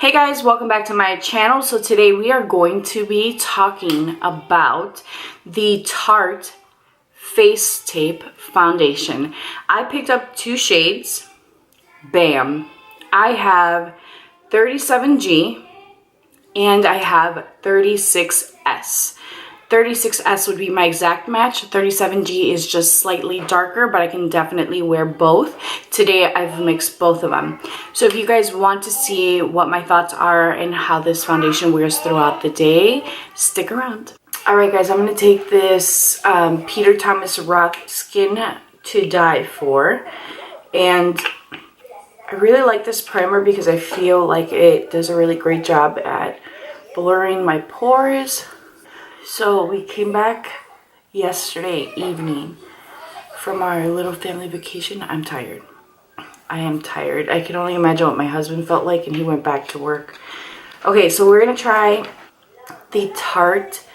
Hey guys, welcome back to my channel. So today we are going to be talking about the Tarte Face Tape Foundation. I picked up two shades. Bam. I have 37G and I have 36S. 36S would be my exact match. 37G is just slightly darker, but I can definitely wear both. Today I've mixed both of them. So if you guys want to see what my thoughts are and how this foundation wears throughout the day, stick around. Alright guys, I'm going to take this Peter Thomas Roth Skin to Die For. And I really like this primer because I feel like it does a really great job at blurring my pores. So we came back yesterday evening from our little family vacation. I'm tired. I am tired. I can only imagine what my husband felt like, and he went back to work. Okay, so we're going to try the Tarte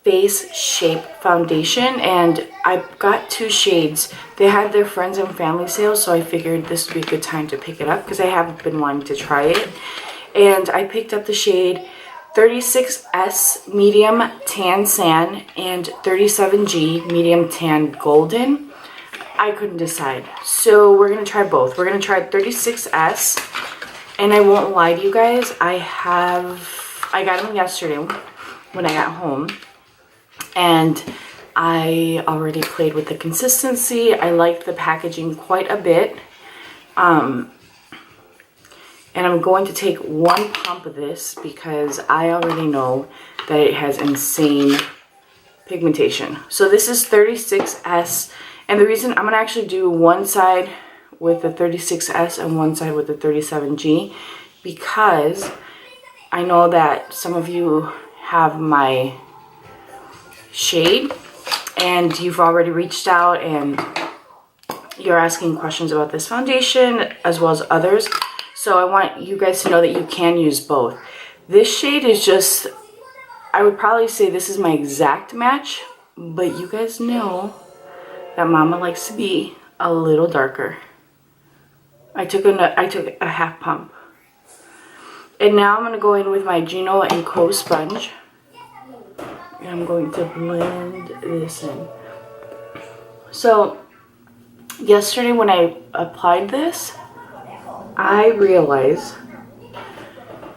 Face Shape Foundation, and I got two shades. They had their friends and family sale, so I figured this would be a good time to pick it up because I haven't been wanting to try it. And I picked up the shade 36S Medium Tan Sand and 37G Medium Tan Golden. I couldn't decide. So we're going to try both. We're going to try 36S. And I won't lie to you guys, I got them yesterday when I got home. And I already played with the consistency. I like the packaging quite a bit. And I'm going to take one pump of this because I already know that it has insane pigmentation. So this is 36S. And the reason I'm going to actually do one side with the 36S and one side with the 37G, because I know that some of you have my shade and you've already reached out and you're asking questions about this foundation as well as others. So I want you guys to know that you can use both. This shade is just, I would probably say this is my exact match, but you guys know that mama likes to be a little darker. I took a half pump. And now I'm going to go in with my Gino & Co sponge. And I'm going to blend this in. So yesterday when I applied this, I realized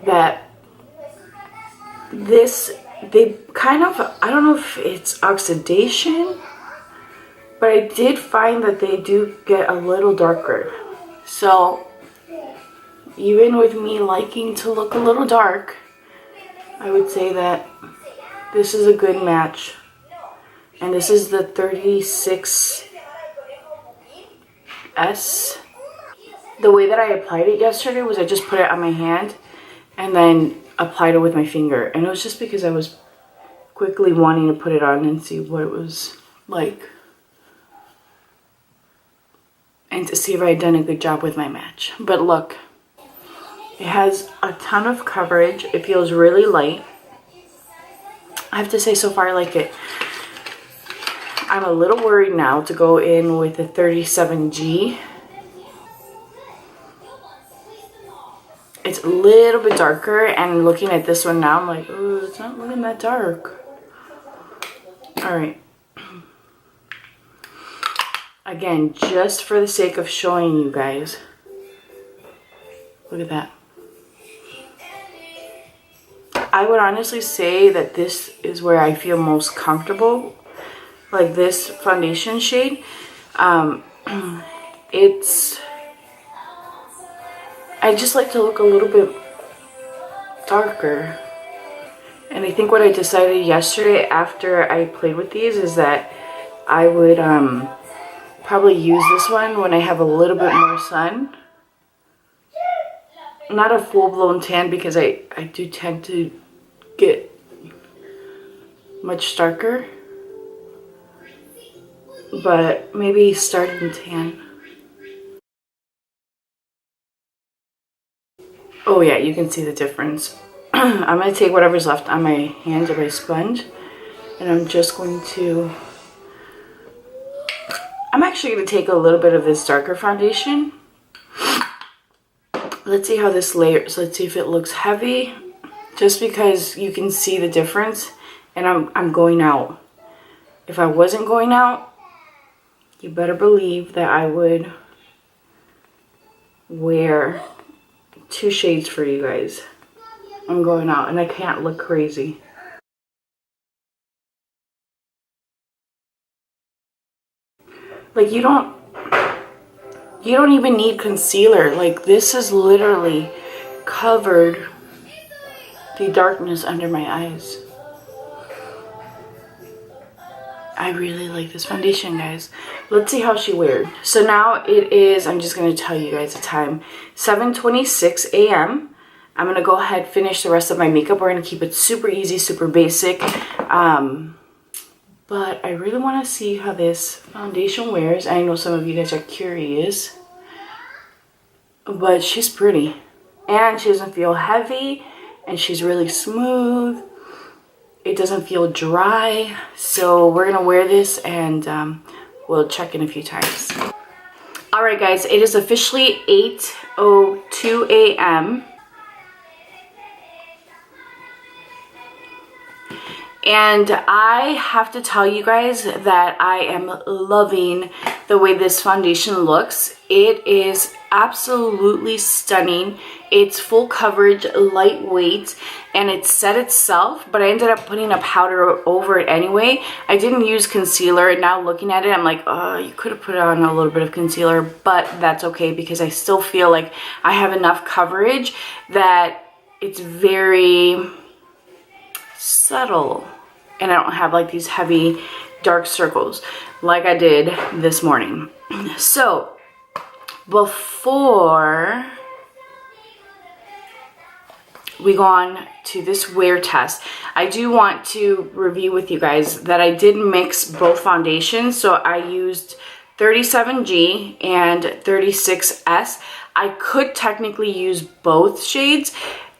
that they kind of, I don't know if it's oxidation, but I did find that they do get a little darker. So even with me liking to look a little dark, I would say that this is a good match. And this is the 36S. The way that I applied it yesterday was I just put it on my hand and then applied it with my finger. And it was just because I was quickly wanting to put it on and see what it was like. And to see if I had done a good job with my match. But look, it has a ton of coverage. It feels really light. I have to say so far I like it. I'm a little worried now to go in with the 37G. It's a little bit darker, and looking at this one now, I'm like, oh, it's not looking that dark. Alright. Again, just for the sake of showing you guys. Look at that. I would honestly say that this is where I feel most comfortable. Like this foundation shade. I just like to look a little bit darker. And I think what I decided yesterday after I played with these is that I would probably use this one when I have a little bit more sun. Not a full-blown tan because I do tend to get much darker. But maybe starting tan. Oh yeah, you can see the difference. I'm going to take whatever's left on my hands or my sponge. And I'm just going to... I'm actually going to take a little bit of this darker foundation. Let's see how this layers. Let's see if it looks heavy. Just because you can see the difference. And I'm going out. If I wasn't going out, you better believe that I would wear 2 shades for you guys. I'm going out and I can't look crazy. Like you don't even need concealer. Like this is literally covered the darkness under my eyes. I really like this foundation, guys. Let's see how she wears. So now it is, I'm just going to tell you guys the time, 7:26 a.m. I'm going to go ahead finish the rest of my makeup. We're going to keep it super easy, super basic. But I really want to see how this foundation wears. I know some of you guys are curious. But she's pretty. And she doesn't feel heavy. And she's really smooth. It doesn't feel dry. So we're going to wear this and we'll check in a few times. Alright guys, it is officially 8:02 a.m. And I have to tell you guys that I am loving the way this foundation looks. It is absolutely stunning. It's full coverage, lightweight, and it set itself, but I ended up putting a powder over it anyway. I didn't use concealer. Now looking at it, I'm like, oh, you could have put on a little bit of concealer, but that's okay because I still feel like I have enough coverage that it's very subtle. And I don't have like these heavy dark circles like I did this morning. So before we go on to this wear test, I do want to review with you guys that I did mix both foundations. So I used 37G and 36S. I could technically use both shades.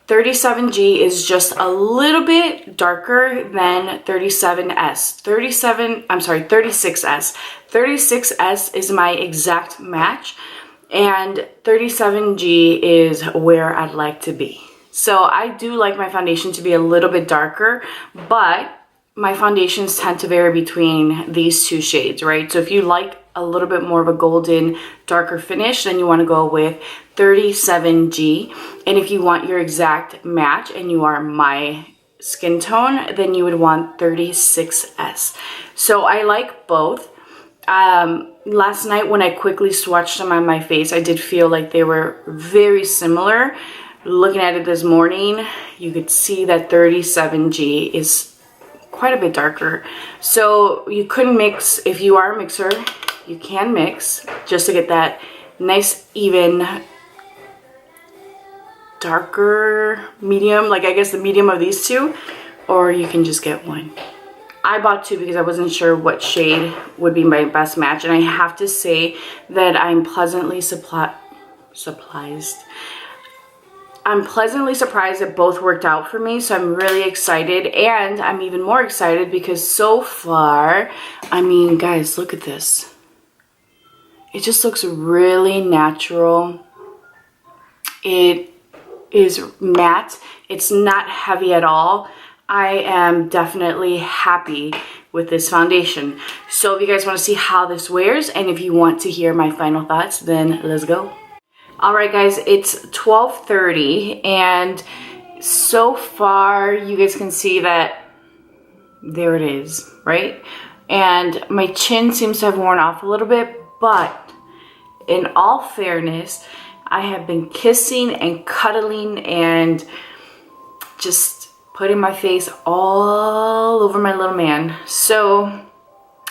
37G is just a little bit darker than 36S. 36S is my exact match, and 37G is where I'd like to be. So I do like my foundation to be a little bit darker, but my foundations tend to vary between these 2 shades, right? So if you like a little bit more of a golden, darker finish, then you want to go with 37G. And if you want your exact match and you are my skin tone, then you would want 36S. So I like both. Last night when I quickly swatched them on my face, I did feel like they were very similar. Looking at it this morning, you could see that 37G is quite a bit darker. So you couldn't mix. If you are a mixer, you can mix just to get that nice even darker medium, like I guess the medium of these 2, or you can just get one. I bought 2 because I wasn't sure what shade would be my best match, and I have to say that I'm pleasantly surprised that both worked out for me. So I'm really excited, and I'm even more excited because so far, I mean guys, look at this. It just looks really natural. It is matte. It's not heavy at all. I am definitely happy with this foundation. So if you guys want to see how this wears and if you want to hear my final thoughts, then let's go. Alright guys, it's 12:30 and so far you guys can see that there it is, right? And my chin seems to have worn off a little bit, but in all fairness, I have been kissing and cuddling and just putting my face all over my little man. So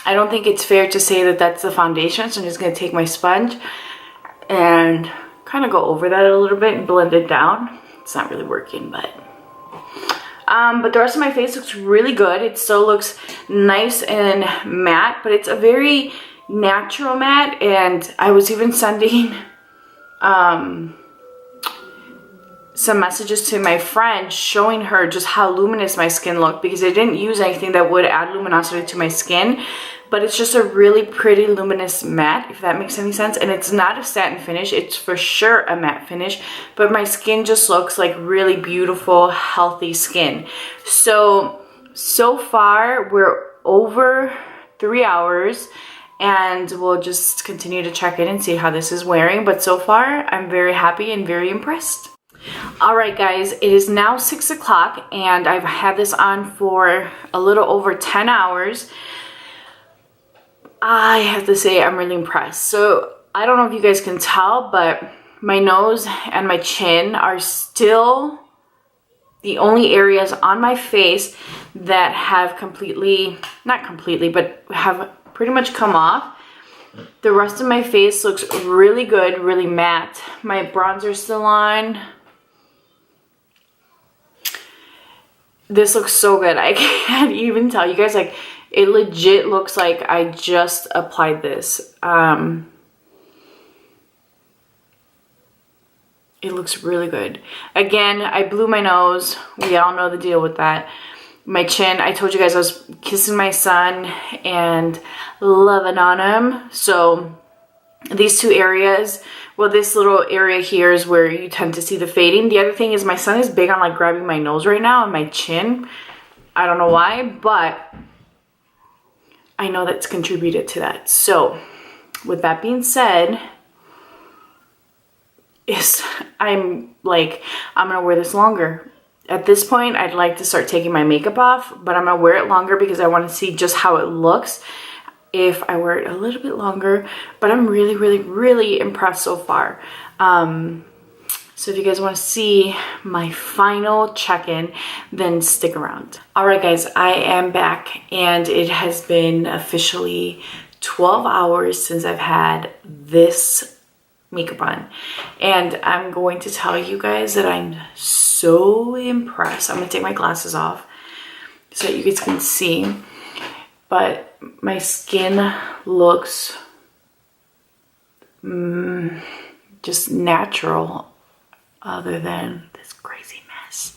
I don't think it's fair to say that that's the foundation. So I'm just going to take my sponge and kind of go over that a little bit and blend it down. It's not really working, but the rest of my face looks really good. It still looks nice and matte, but it's a very natural matte. And I was even sending some messages to my friend showing her just how luminous my skin looked, because I didn't use anything that would add luminosity to my skin. but it's just a really pretty luminous matte, if that makes any sense. And it's not a satin finish, it's for sure a matte finish, but my skin just looks like really beautiful, healthy skin. So far we're over 3 hours, and we'll just continue to check in and see how this is wearing. But so far I'm very happy and very impressed. Alright guys, it is now 6 o'clock and I've had this on for a little over 10 hours. I have to say I'm really impressed. So I don't know if you guys can tell, but my nose and my chin are still the only areas on my face that have completely, not completely, but have pretty much come off. The rest of my face looks really good, really matte. My bronzer's still on. This looks so good. I can't even tell you guys, like, it legit looks like I just applied this. It looks really good. Again, I blew my nose. We all know the deal with that. My chin, I told you guys I was kissing my son and loving on him. So these two areas, well, this little area here is where you tend to see the fading. The other thing is my son is big on like grabbing my nose right now and my chin. I don't know why, but I know that's contributed to that. So with that being said, I'm gonna wear this longer. At this point, I'd like to start taking my makeup off, but I'm gonna wear it longer because I want to see just how it looks if I wear it a little bit longer. But I'm really, really, really impressed so far. So if you guys want to see my final check-in, then stick around. All right, guys, I am back, and it has been officially 12 hours since I've had this makeup on, and I'm going to tell you guys that I'm so impressed. I'm gonna take my glasses off so that you guys can see, but my skin looks just natural, other than this crazy mess.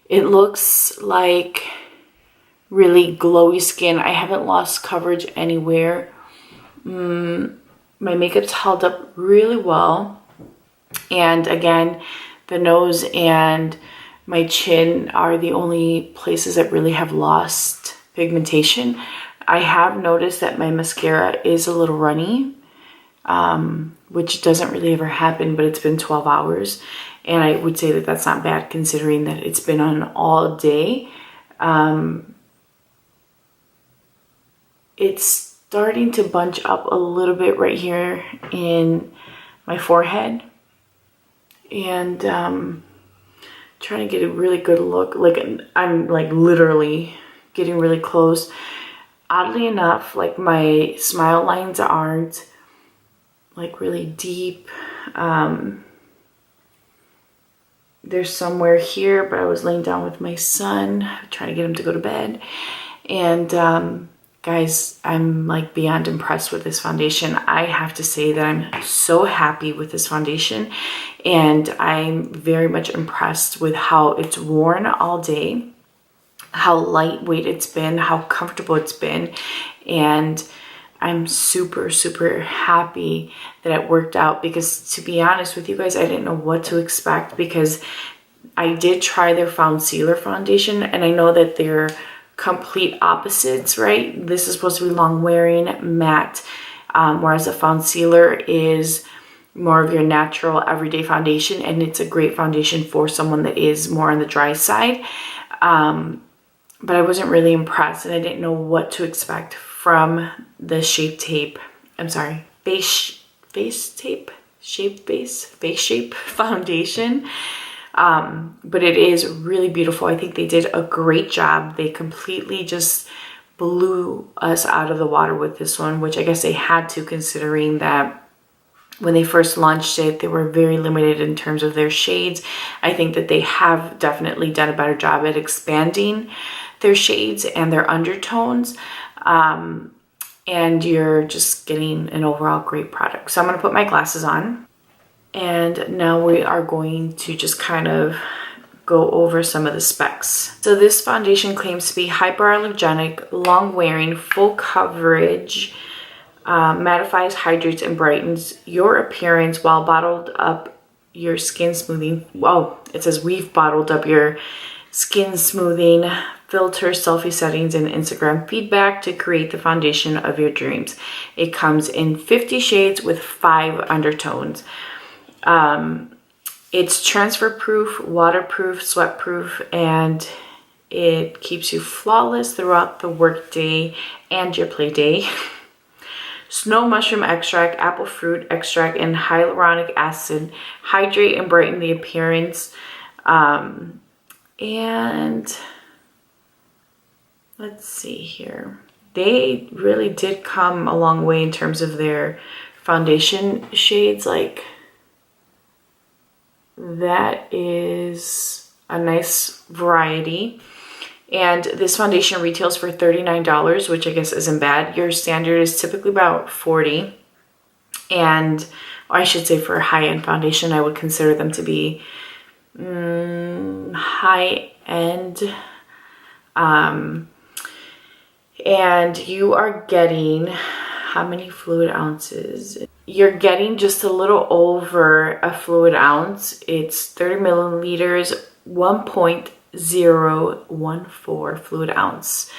It looks like really glowy skin. I haven't lost coverage anywhere. My makeup's held up really well. And again, the nose and my chin are the only places that really have lost pigmentation. I have noticed that my mascara is a little runny, which doesn't really ever happen, but it's been 12 hours. And I would say that that's not bad considering that it's been on all day. It's starting to bunch up a little bit right here in my forehead, and trying to get a really good look. Like, I'm like literally getting really close. Oddly enough, like my smile lines aren't like really deep. There's somewhere here, but I was laying down with my son trying to get him to go to bed, and guys, I'm like beyond impressed with this foundation. I have to say that I'm so happy with this foundation, and I'm very much impressed with how it's worn all day, how lightweight it's been, how comfortable it's been, and I'm super, super happy that it worked out, because to be honest with you guys, I didn't know what to expect, because I did try their Concealer foundation, and I know that they're complete opposites, right? This is supposed to be long wearing, matte, whereas a Concealer is more of your natural everyday foundation, and it's a great foundation for someone that is more on the dry side. But I wasn't really impressed, and I didn't know what to expect from the Shape Tape, I'm sorry, Face Shape foundation. But it is really beautiful. I think they did a great job. They completely just blew us out of the water with this one, which I guess they had to, considering that when they first launched it, they were very limited in terms of their shades. I think that they have definitely done a better job at expanding their shades and their undertones. And you're just getting an overall great product. So I'm going to put my glasses on. And now we are going to just kind of go over some of the specs. So this foundation claims to be hypoallergenic, long-wearing, full coverage, mattifies, hydrates, and brightens your appearance while bottled up your skin smoothing. Oh, it says we've bottled up your skin smoothing filter, selfie settings, and Instagram feedback to create the foundation of your dreams. It comes in 50 shades with 5 undertones. It's transfer proof, waterproof, sweat proof, and it keeps you flawless throughout the workday and your play day. Snow mushroom extract, apple fruit extract, and hyaluronic acid hydrate and brighten the appearance. And let's see here. They really did come a long way in terms of their foundation shades. Like, that is a nice variety. And this foundation retails for $39, which I guess isn't bad. Your standard is typically about $40. And I should say for a high-end foundation, I would consider them to be high-end. And you are getting, how many fluid ounces? You're getting just a little over a fluid ounce. It's 30 milliliters, 1.014 fluid ounce.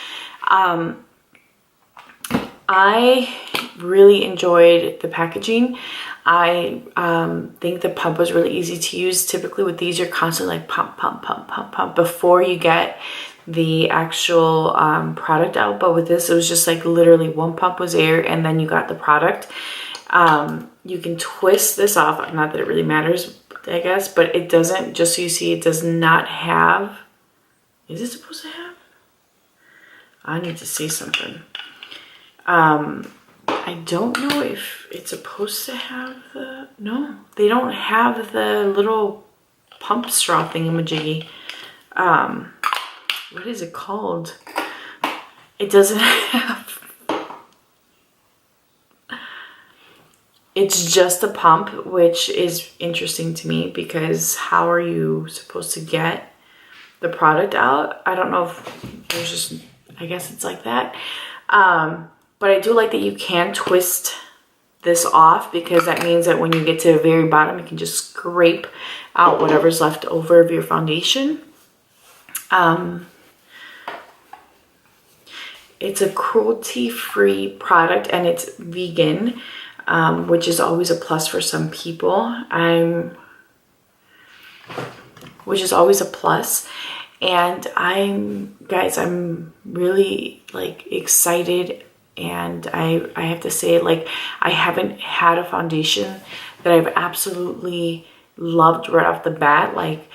I really enjoyed the packaging. I think the pump was really easy to use. Typically with these, you're constantly like pump, pump, pump, pump, pump before you get the actual product out. But with this, it was just like literally one pump was air and then you got the product. You can twist this off. Not that it really matters, I guess, but it doesn't, just so you see, it does not have, is it supposed to have? I need to see something. I don't know if it's supposed to have the, no, they don't have the little pump straw thingamajiggy. What is it called? It doesn't have, it's just a pump, which is interesting to me because how are you supposed to get the product out? I don't know if there's just, I guess it's like that. But I do like that you can twist this off because that means that when you get to the very bottom, you can just scrape out whatever's left over of your foundation. It's a cruelty-free product and it's vegan, which is always a plus for some people. Which is always a plus. And I'm really like excited, and I have to say, like, I haven't had a foundation that I've absolutely loved right off the bat. Like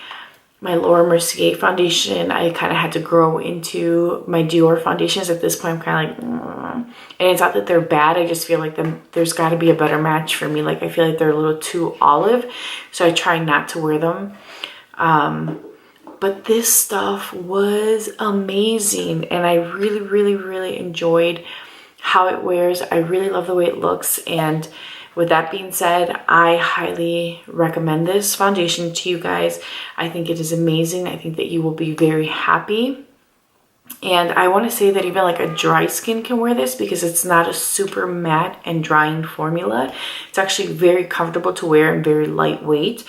my Laura Mercier foundation, I kind of had to grow into my Dior foundations. At this point, I'm kind of like, and it's not that they're bad. I just feel like there's got to be a better match for me. Like I feel like they're a little too olive, so I try not to wear them. But this stuff was amazing, and I really, really, really enjoyed how it wears. I really love the way it looks, and with that being said, I highly recommend this foundation to you guys. I think it is amazing. I think that you will be very happy. And I want to say that even like a dry skin can wear this because it's not a super matte and drying formula. It's actually very comfortable to wear and very lightweight.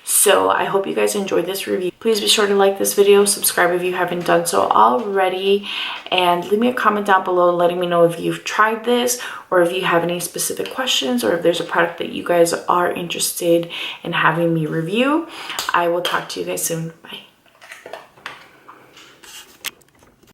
So I hope you guys enjoyed this review. Please be sure to like this video, subscribe if you haven't done so already, and leave me a comment down below letting me know if you've tried this or if you have any specific questions or if there's a product that you guys are interested in having me review. I will talk to you guys soon. Bye.